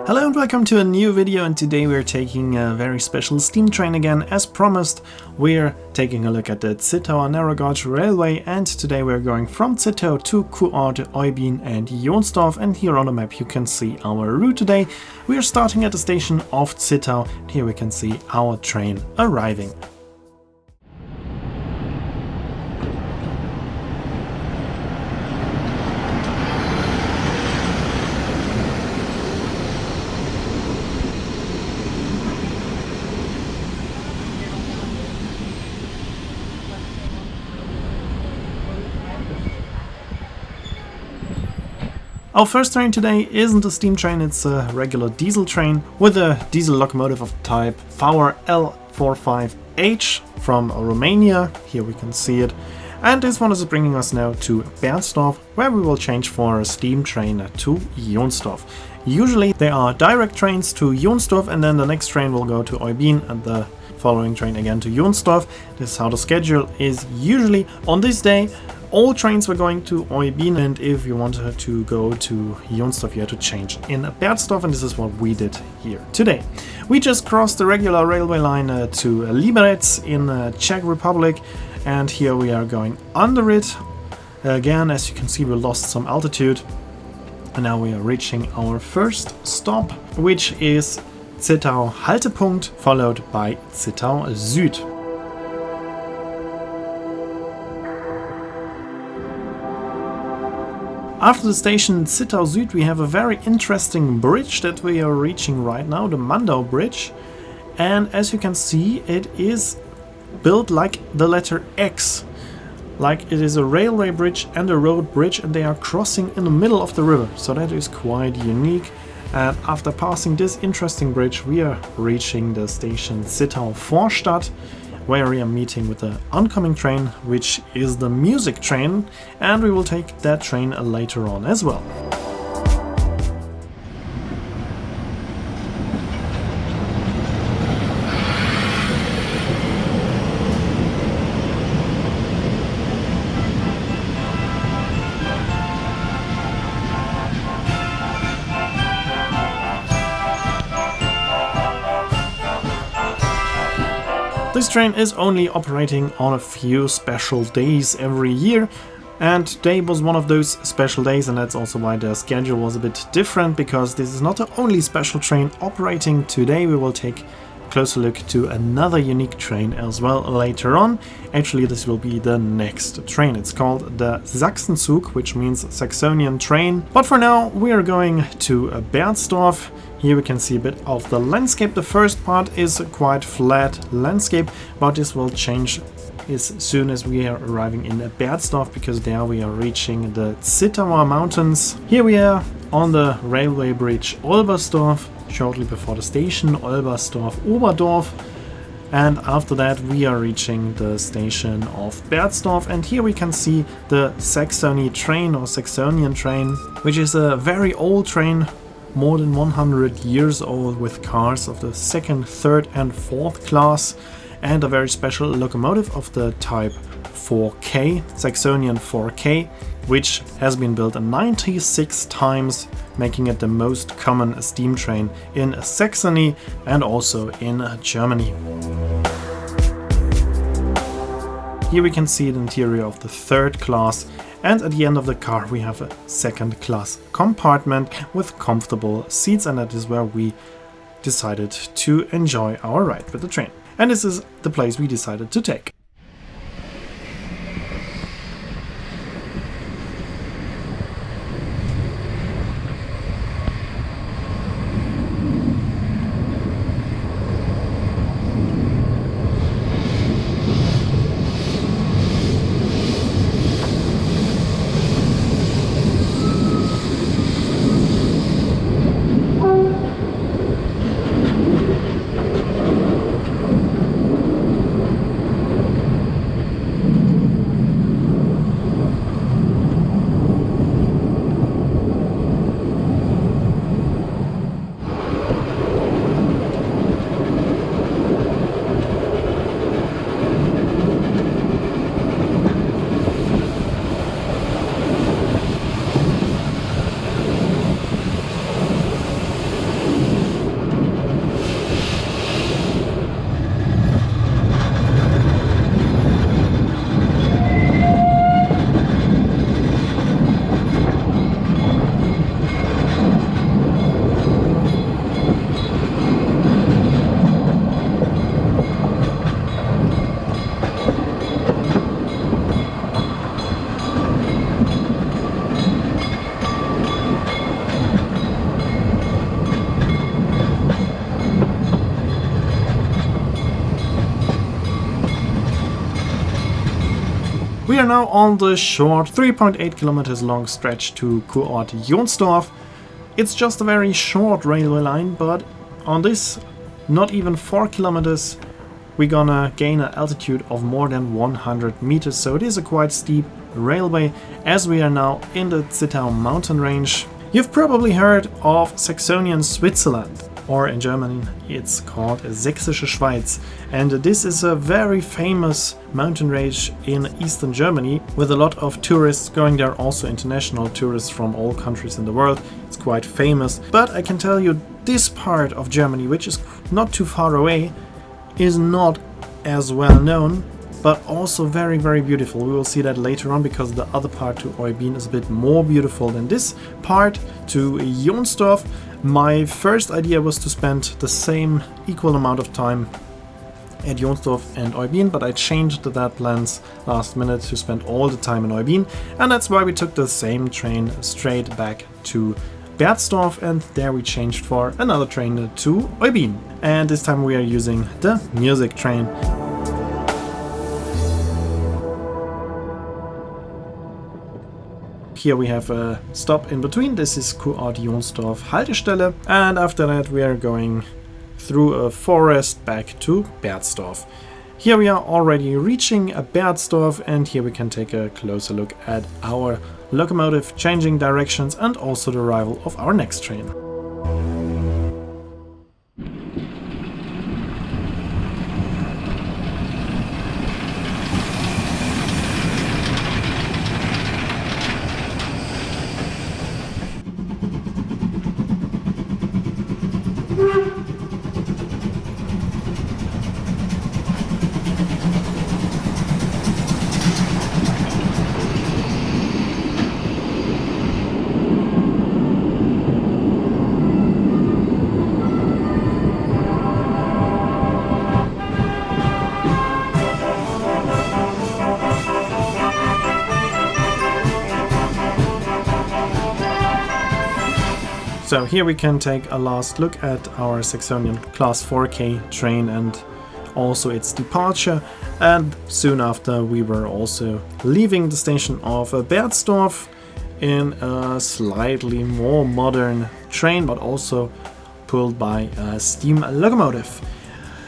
Hello and welcome to a new video, and today we're taking a very special steam train again. As promised, we're taking a look at the Zittau narrow gauge railway, and today we're going from Zittau to Unported, Oybin and Jonsdorf, and here on the map you can see our route today. We are starting at the station of Zittau, and here we can see our train arriving. Our first train today isn't a steam train, it's a regular diesel train with a diesel locomotive of type L45H from Romania. Here we can see it. And this one is bringing us now to Bernsdorf, where we will change for a steam train to Jonsdorf. Usually there are direct trains to Jonsdorf, and then the next train will go to Oybin and the following train again to Jonsdorf. This is how the schedule is usually. On this day, all trains were going to Oybin, and if you wanted to go to Jonsdorf, you had to change in Bernsdorf, and this is what we did here today. We just crossed the regular railway line to Liberec in Czech Republic, and here we are going under it. Again, as you can see, we lost some altitude, and now we are reaching our first stop, which is Zittau Haltepunkt, followed by Zittau Süd. After the station Zittau Süd, we have a very interesting bridge that we are reaching right now, the Mandau Bridge. And as you can see, it is built like the letter X. Like it is a railway bridge and a road bridge, and they are crossing in the middle of the river. So that is quite unique. And after passing this interesting bridge, we are reaching the station Zittau Vorstadt, where we are meeting with the oncoming train, which is the music train, and we will take that train later on as well. This train is only operating on a few special days every year, and today was one of those special days, and that's also why the schedule was a bit different, because this is not the only special train operating today. We will take a closer look to another unique train as well later on. Actually, this will be the next train. It's called the Sachsenzug, which means Saxonian train. But for now, we are going to Bernsdorf. Here we can see a bit of the landscape. The first part is a quite flat landscape, but this will change as soon as we are arriving in Bernsdorf, because there we are reaching the Zittauer Mountains. Here we are on the railway bridge Olbersdorf, shortly before the station Olbersdorf-Oberdorf. And after that we are reaching the station of Bernsdorf, and here we can see the Saxony train or Saxonian train, which is a very old train, more than 100 years old, with cars of the second, third and fourth class, and a very special locomotive of the type 4K, Saxonian 4K, which has been built 96 times, making it the most common steam train in Saxony and also in Germany. Here we can see the interior of the third class, and at the end of the car we have a second class compartment with comfortable seats, and that is where we decided to enjoy our ride with the train. And this is the place we decided to take. We are now on the short 3.8 kilometers long stretch to Kurort Jonsdorf. It's just a very short railway line, but on this not even 4 kilometers we're gonna gain an altitude of more than 100 meters, so it is a quite steep railway as we are now in the Zittau mountain range. You've probably heard of Saxonian Switzerland, or in German it's called Sächsische Schweiz, and this is a very famous mountain range in eastern Germany with a lot of tourists going there, also international tourists from all countries in the world. It's quite famous, but I can tell you this part of Germany, which is not too far away, is not as well known, but also very, very beautiful. We will see that later on, because the other part to Oybin is a bit more beautiful than this part to Jonsdorf. My first idea was to spend the same equal amount of time at Jonsdorf and Oybin, but I changed that plans last minute to spend all the time in Oybin, and that's why we took the same train straight back to Berzdorf, and there we changed for another train to Oybin. And this time we are using the music train. Here we have a stop in between. This is Kurort Jonsdorf Haltestelle, and after that we are going through a forest back to Berzdorf. Here we are already reaching Berzdorf, and here we can take a closer look at our locomotive changing directions and also the arrival of our next train. So here we can take a last look at our Saxonian Class 4K train and also its departure, and soon after we were also leaving the station of Berzdorf in a slightly more modern train, but also pulled by a steam locomotive.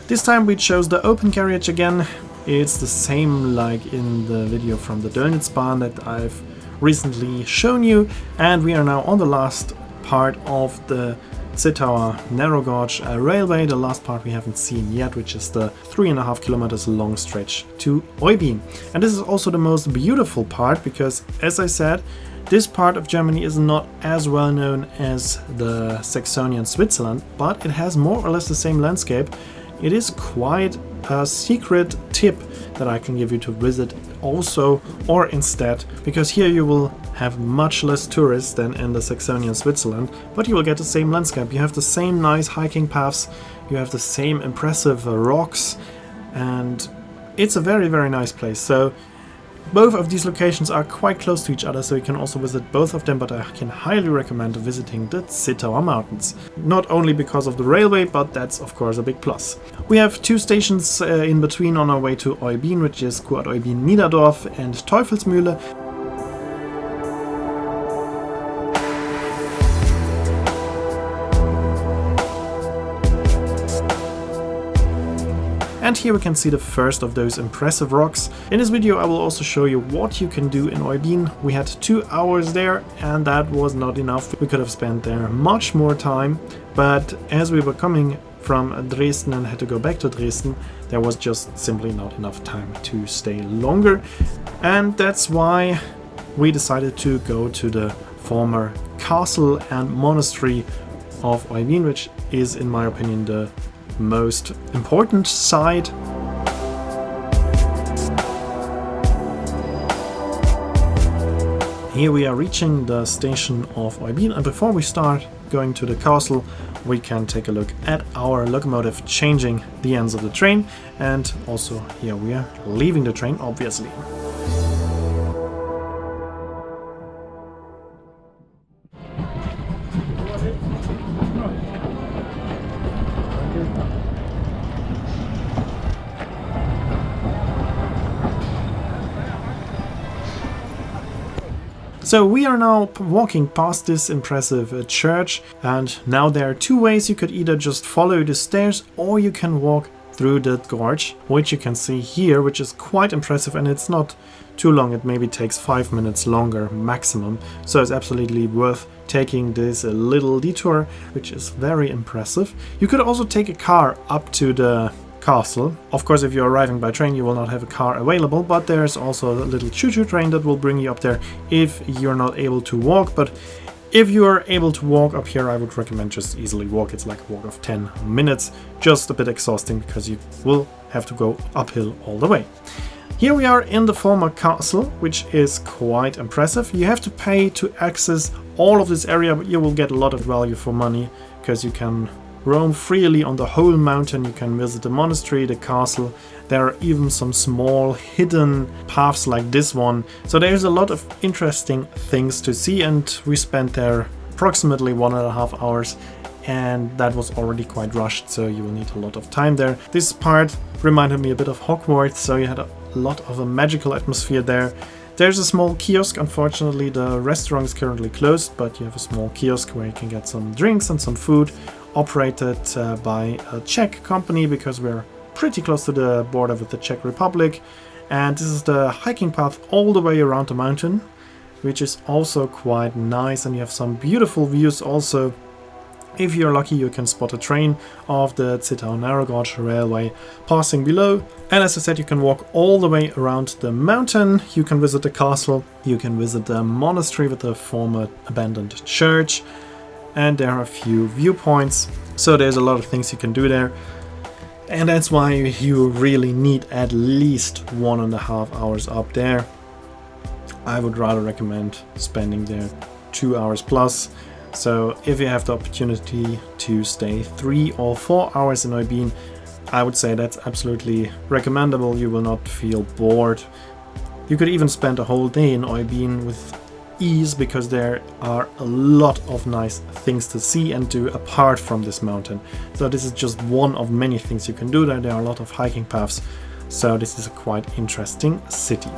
This time we chose the open carriage again. It's the same like in the video from the Dölnitzbahn that I've recently shown you, and we are now on the last part of the Zittauer narrow gauge railway, the last part we haven't seen yet, which is the 3.5 kilometers long stretch to Oybin. And this is also the most beautiful part, because as I said, this part of Germany is not as well known as the Saxonian Switzerland, but it has more or less the same landscape. It is quite a secret tip that I can give you to visit also, or instead, because here you will have much less tourists than in the Saxonian Switzerland, but you will get the same landscape. You have the same nice hiking paths, you have the same impressive rocks, and it's a very, very nice place. So both of these locations are quite close to each other, so you can also visit both of them, but I can highly recommend visiting the Zittauer Mountains. Not only because of the railway, but that's of course a big plus. We have two stations in between on our way to Oybin, which is Kurort Oybin Niederdorf and Teufelsmühle. And here we can see the first of those impressive rocks. In this video I will also show you what you can do in Oybin. We had 2 hours there, and that was not enough. We could have spent there much more time, but as we were coming from Dresden and had to go back to Dresden, there was just simply not enough time to stay longer, and that's why we decided to go to the former castle and monastery of Oybin, which is in my opinion the most important side. Here we are reaching the station of Oybin, and before we start going to the castle, we can take a look at our locomotive changing the ends of the train, and also here we are leaving the train, obviously. So we are now walking past this impressive church, and now there are two ways. You could either just follow the stairs or you can walk through the gorge, which you can see here, which is quite impressive, and it's not too long. It maybe takes 5 minutes longer maximum, so it's absolutely worth taking this little detour, which is very impressive. You could also take a car up to the castle. Of course, if you're arriving by train, you will not have a car available, but there's also a little choo-choo train that will bring you up there if you're not able to walk. But if you are able to walk up here, I would recommend just easily walk. It's like a walk of 10 minutes, just a bit exhausting because you will have to go uphill all the way. Here we are in the former castle, which is quite impressive. You have to pay to access all of this area, but you will get a lot of value for money because you can roam freely on the whole mountain. You can visit the monastery, the castle. There are even some small hidden paths like this one. So there's a lot of interesting things to see, and we spent there approximately 1.5 hours, and that was already quite rushed, so you will need a lot of time there. This part reminded me a bit of Hogwarts, so you had a lot of a magical atmosphere there. There's a small kiosk. Unfortunately, the restaurant is currently closed, but you have a small kiosk where you can get some drinks and some food, operated by a Czech company because we're pretty close to the border with the Czech Republic. And this is the hiking path all the way around the mountain, which is also quite nice, and you have some beautiful views also. If you're lucky, you can spot a train of the Zittau Narrow Gauge Railway passing below. And as I said, you can walk all the way around the mountain. You can visit the castle, you can visit the monastery with the former abandoned church, and there are a few viewpoints. So there's a lot of things you can do there. And that's why you really need at least 1.5 hours up there. I would rather recommend spending there 2 hours plus. So if you have the opportunity to stay 3 or 4 hours in Oybin, I would say that's absolutely recommendable. You will not feel bored. You could even spend a whole day in Oybin with ease, because there are a lot of nice things to see and do apart from this mountain. So this is just one of many things you can do there. There are a lot of hiking paths, so this is a quite interesting city.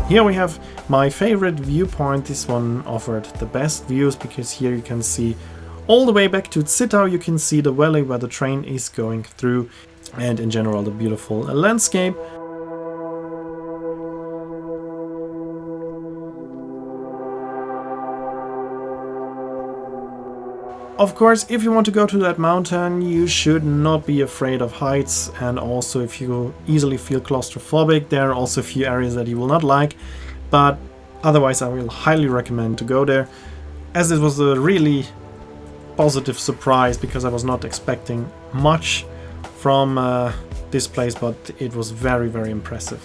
Here we have my favorite viewpoint. This one offered the best views because here you can see all the way back to Zittau. You can see the valley where the train is going through, and in general the beautiful landscape. Of course, if you want to go to that mountain, you should not be afraid of heights, and also if you easily feel claustrophobic, there are also a few areas that you will not like, but otherwise I will highly recommend to go there, as it was a really positive surprise because I was not expecting much from this place, but it was very, very impressive.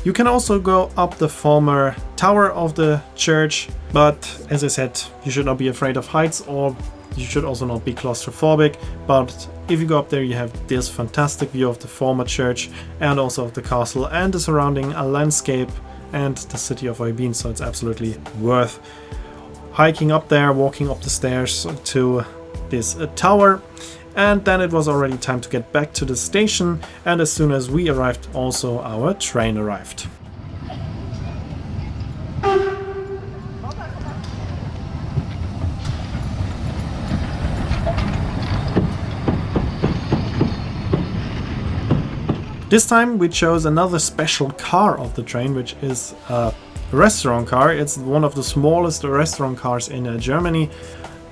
You can also go up the former tower of the church, but as I said, you should not be afraid of heights, or you should also not be claustrophobic. But if you go up there, you have this fantastic view of the former church and also of the castle and the surrounding landscape and the city of Oybin, so it's absolutely worth hiking up there, walking up the stairs to this tower. And then it was already time to get back to the station, and as soon as we arrived, also our train arrived. This time we chose another special car of the train, which is a restaurant car. It's one of the smallest restaurant cars in Germany,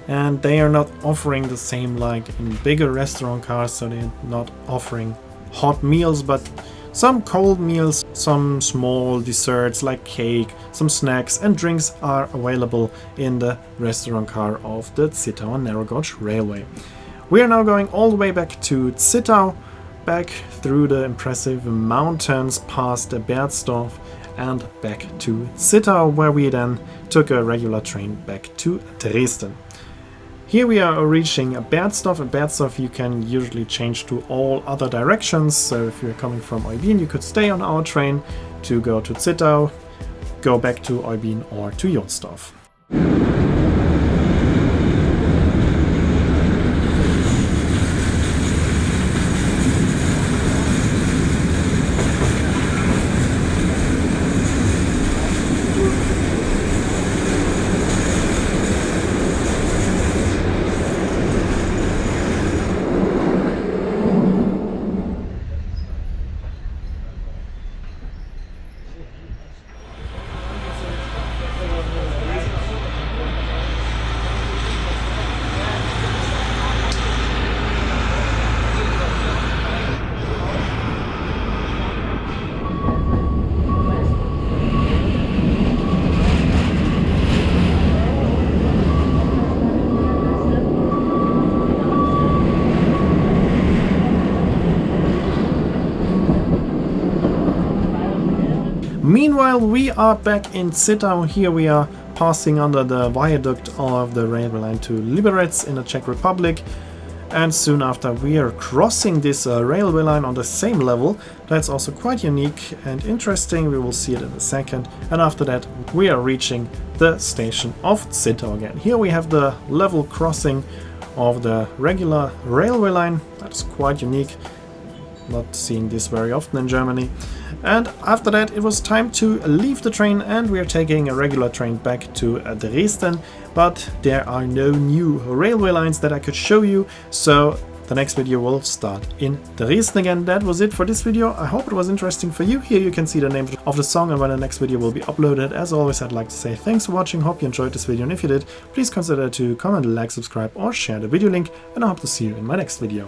and they are not offering the same like in bigger restaurant cars, so they're not offering hot meals, but some cold meals, some small desserts like cake, some snacks and drinks are available in the restaurant car of the Zittau Narrow Gauge Railway. We are now going all the way back to Zittau, back through the impressive mountains past Devyzed and back to Zittau, where we then took a regular train back to Dresden. Here we are reaching Berzdorf. At Berzdorf you can usually change to all other directions, so if you're coming from Oybin you could stay on our train to go to Zittau, go back to Oybin or to Jonsdorf. Meanwhile, we are back in Zittau. Here we are passing under the viaduct of the railway line to Liberec in the Czech Republic. And soon after we are crossing this railway line on the same level. That's also quite unique and interesting. We will see it in a second. And after that we are reaching the station of Zittau again. Here we have the level crossing of the regular railway line. That's quite unique. Not seeing this very often in Germany. And after that it was time to leave the train, and we are taking a regular train back to Dresden, but there are no new railway lines that I could show you, so the next video will start in Dresden again. That was it for this video. I hope it was interesting for you. Here you can see the name of the song and when the next video will be uploaded. As always, I'd like to say thanks for watching, hope you enjoyed this video, and if you did, please consider to comment, like, subscribe or share the video link, and I hope to see you in my next video.